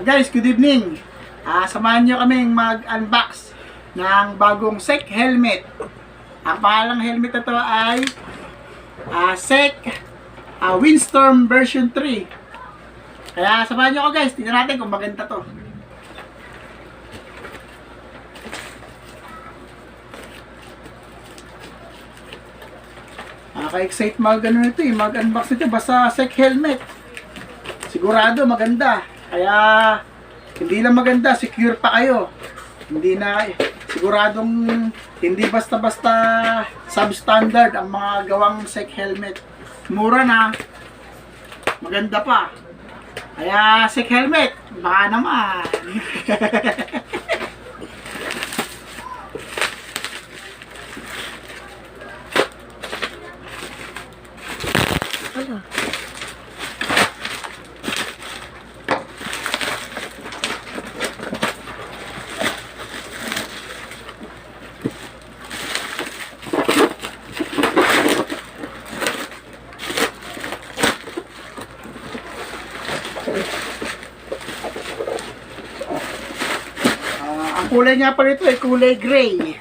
Guys, good evening. Samahan nyo kaming mag-unbox ng bagong SEC helmet. Ang pangalang helmet na to ay SEC Windstorm version 3. Kaya samahan nyo ako guys, tingnan natin kung maganda to. Ka-excite mag-unbox nito basta SEC helmet. Sigurado maganda. Kaya hindi lang maganda, secure pa kayo. Hindi na siguradong hindi basta-basta substandard ang mga gawang SEC helmet. Mura na. Maganda pa. Kaya SEC helmet, baka naman. Ano? Ang kulay nga pa rito ay kulay gray.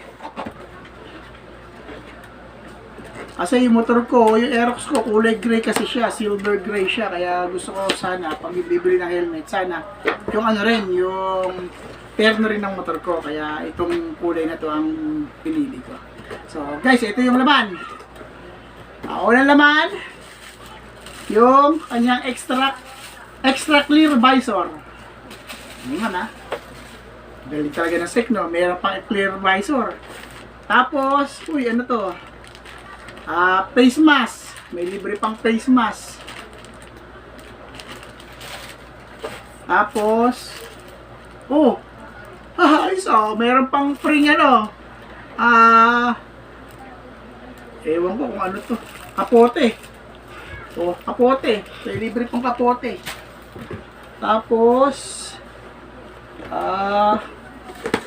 Kasi yung motor ko, yung Aerox ko, kulay gray kasi siya, silver gray siya. Kaya gusto ko sana, pag bibili ng helmet, sana yung ano rin, yung terno rin ng motor ko. Kaya itong kulay na to ang pinili ko. So guys, ito yung laman. Unang laman, yung kanyang extra clear visor. Ano galing talaga ng SEC, no? Meron pang clear visor. Tapos, uy, ano to? Face mask. May libre pang face mask. Tapos, meron pang free ano. Ewan ko kung ano to. Kapote. Kapote. May libre pang kapote. Tapos,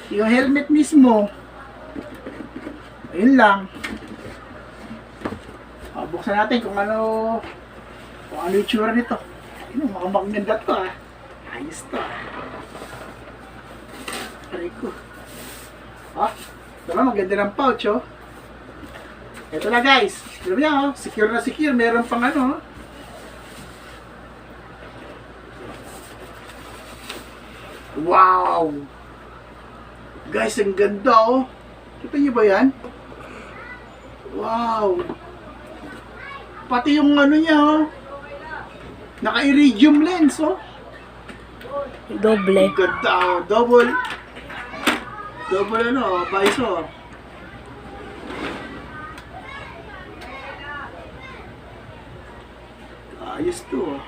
yung helmet mismo. Ayun lang. Buksan natin kung ano yung itsura nito. Mukhang maganda to ayos to Aray ko. Diba maganda ng pouch Ito na guys. Alam niya secure na secure. Meron pang ano Wow! Guys, ang ganda Kita niyo ba yan? Wow! Pati yung ano niya naka-iridium lens Doble. Ang ganda double visor. Ayos to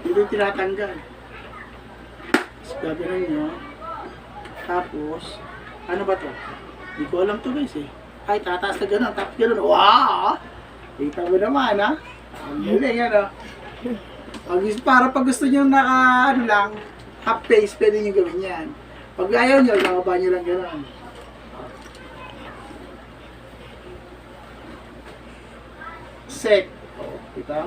Hindi tinatanggal. Tapos gagawin nyo. Tapos ano ba to? Hindi ko alam to guys Ay, tataas na gano'n, tapos gano'n. Wow! Kita mo naman, Ang galing, Para pag gusto nyo lang, half face, pwede nyo gawin yan. Pag ayaw nyo, nakaba nyo lang gano'n. SEC. Kita?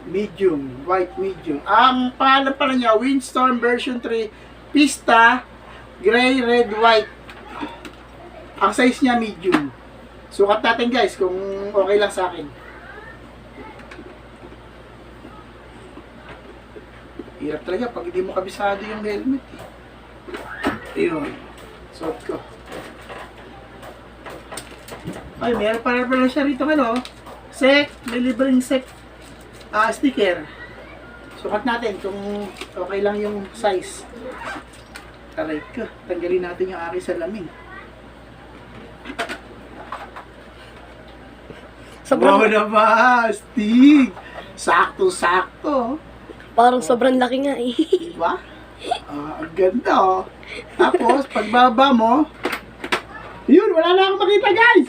Medium, white medium. Ang pangalan pala niya, Windstorm version 3, Pista, gray, red, white. Ang size niya medium. Sukat natin guys kung okay lang sa akin. Hirap talaga pag hindi mo kabisado yung helmet Ayun. Suot ko. Ay, meron pala siya rito SEC. May libreng SEC sticker. Sukat natin kung okay lang yung size. Aray ko. Tanggalin natin yung aking salamin. Sobrang, na ba? Stig! Sakto-sakto. parang sobrang laki nga Diba? Ang ganda Tapos, pagbaba mo, yun, wala na akong makita guys!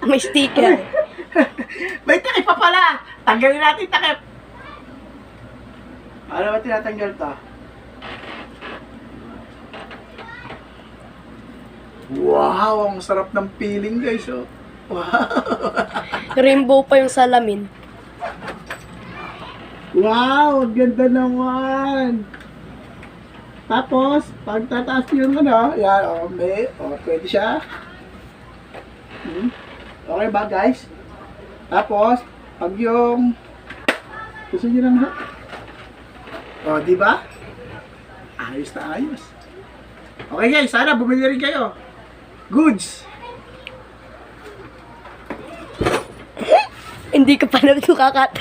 May sticker. May takip pa pala! Tanggalin natin takip! Ano ba tinatanggal to? Wow, ang sarap ng feeling guys. Oh. Wow. Rainbow pa yung salamin. Wow, ganda naman. Tapos, pag tataas yung ano, yan, pwede siya. Okay ba, guys? Tapos, pag yung gusto nyo lang ha? Di ba? Ayos na ayos. Okay guys, sana bumili rin kayo. Goods! Hindi ka pa nagsukakat.